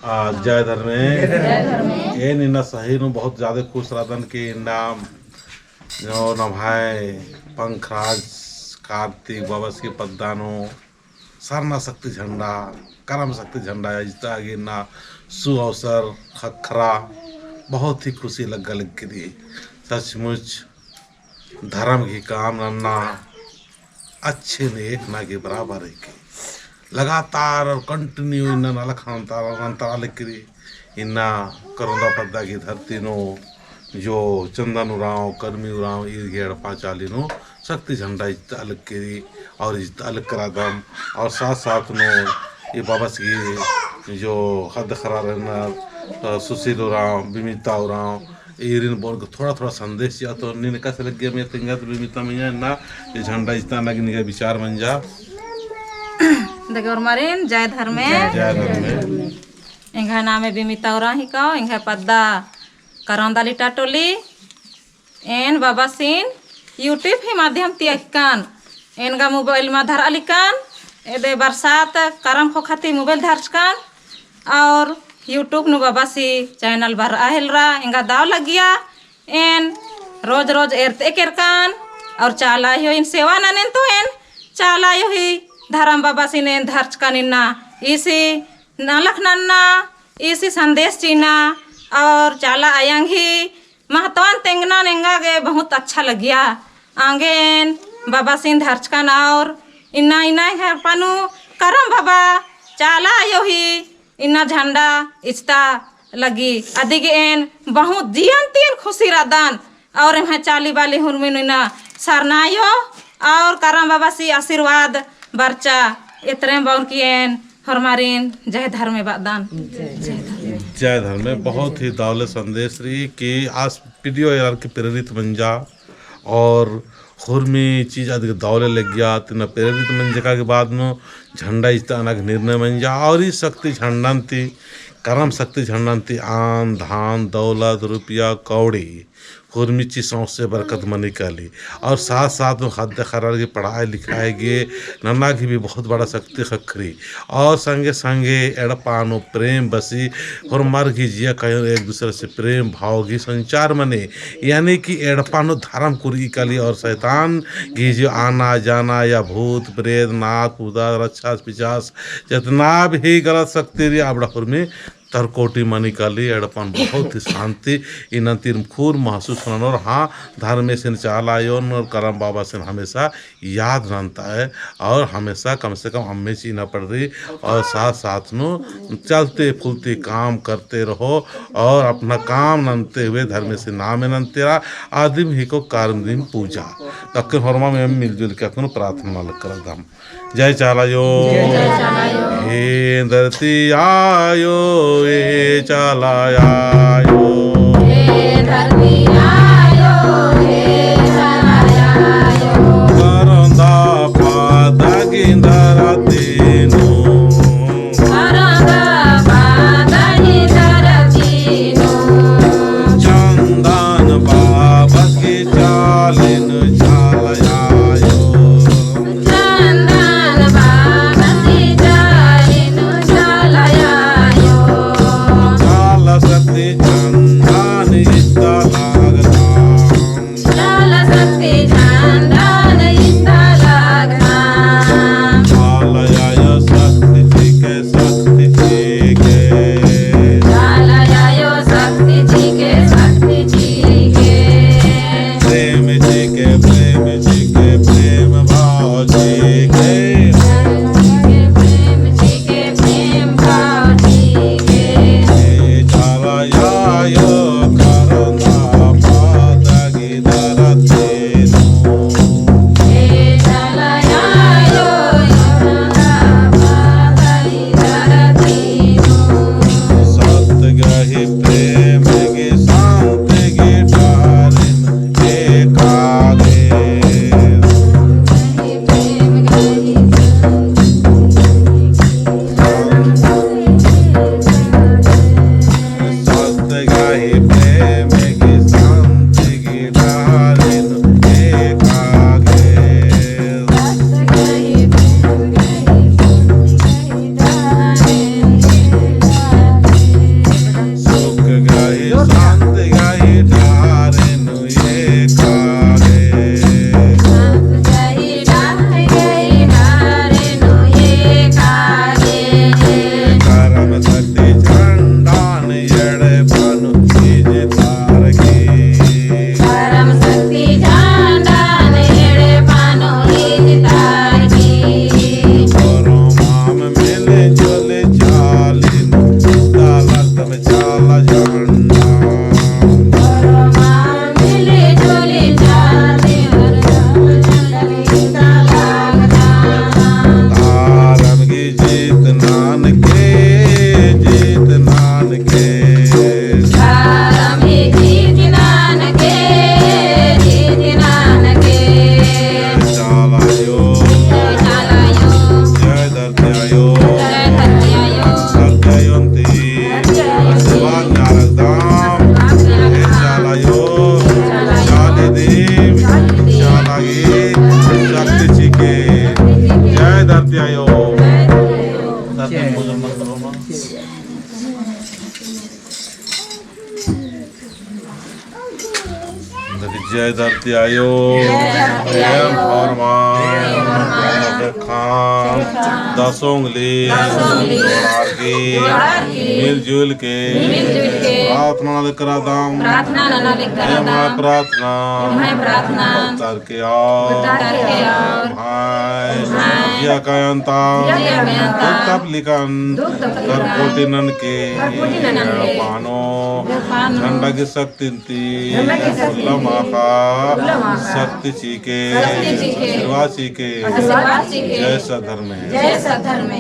जय धर्मे ये निन्ना सही नु बहुत ज़्यादा खुश रहतन कि नाम जो नभाए पंखराज कार्तिक बाबस की पद्दानो सरना शक्ति झंडा करम शक्ति झंडा जिता गिरना सु अवसर खखरा बहुत ही खुशी लग करी सचमुच धर्म की काम नन्ना अच्छे ने एक ना के बराबर है कि लगातार और कंटिन्यू इन्ना नलखांता लिखरी इन्ना करोंदा पद्दा की धरती नो जो चंदन उराव कर्मी उराव ईर्गेड़ पाचाली नो शक्ति झंडा इतना अलग करी और इतना अलग करा दम और साथ साथ नो ये बाबस की जो हद खरा रहना सुशील उराव बिमिता उराव इरिन बोल को थोड़ा थोड़ा संदेश या तो निन कैसे लग गया मैं तिंगा तो बिमिता में ना ये झंडा इतना लगने का विचार बन जा देखो मरीन जय धर्मे इंघा नामे बिमिता उराही का इंघा पद्दा करौंदाली टाटोली एन बाबा सीन यूट्यूब ही माध्यम तियकान एनगा मोबाइल में धर अलिकान एदे बरसात करम खो खाती मोबाइल धरचकान और यूट्यूब नु बाबा सी चैनल भर आहेलरा इंगा दाव लगिया एन रोज रोज एरते केरकान और चाला हो इन सेवा ननेन तो एन चाला ही धर्म बाबा सी ने धरचकानिना इसी नलख नन्ना इसी संदेश चीना और चाला आयंग ही महत्वान तेंगना नेंगा गे बहुत अच्छा लगिया आगे बाबा सिंह धरचकान और इन्ना इन्ना है पानु करम बाबा चाला आयो ही इन्ना झंडा इस्ता लगी अधिक एन बहुत जियन तीन खुशी रादान और मैं चाली वाली हुरमिन इन्ना सरनायो और करम बाबा सी आशीर्वाद बर्चा इतने बाउन की एन हरमारीन जय धर्म बादान जय धर्म में बहुत ही दौलत संदेश रही कि आज वीडियो यार की प्रेरित बन जा और खुरमी चीज़ अधिक दौले लग गया तिना प्रेरित बन जगह के बाद में झंडा इस अलग निर्णय बन जा और ही शक्ति झंडांती करम शक्ति झंडांती आन धान दौलत रुपया कौड़ी खुरमी चीज से बरकत मनी निकाली और साथ साथ में हद खरार की पढ़ाई लिखाई गए नन्ना की भी बहुत बड़ा शक्ति खखरी और संगे संगे एड़पानो प्रेम बसी और मर की जिया कहीं एक दूसरे से प्रेम भाव की संचार मने यानी कि एड़पानो धर्म कुरी काली और शैतान की जो आना जाना या भूत प्रेत नाथ पूजा रक्षा पिचास जितना भी गलत शक्ति रही आबड़ा खुरमी तरकोटी मनी काली एड़पन बहुत ही शांति इन तीन खूर महसूस होना और हाँ धर्म से चालायोन और करम बाबा से हमेशा याद रहता है और हमेशा कम से कम हमें चीना पड़ रही और साथ साथ नो चलते फूलते काम करते रहो और अपना काम ननते हुए धर्म से नाम नंतेरा आदिम ही को कार्य दिन पूजा तक हरमा में मिलजुल के अपनो प्रार्थना कर दम जय चालायो हे धरती आयो हे चालायो हे धरती आयो हे चालायो करंदा पादा गिंदरा तीनो करंदा पादा गिंदरा तीनो चंदन बाबा की चालिन चालायो चंदन बाबा की चालिन चालायो चाला शक्ति चंदन इतना लागता जय धरती आयो खान दसोंगली मिलजुल के प्रार्थना करा दाम प्रार्थना करके जिया कायंता तब लिखन करकोटी नन के पानो ठंडा की शक्ति शक्ति चीके निर्वासी के जय सधर्म जय सधर्म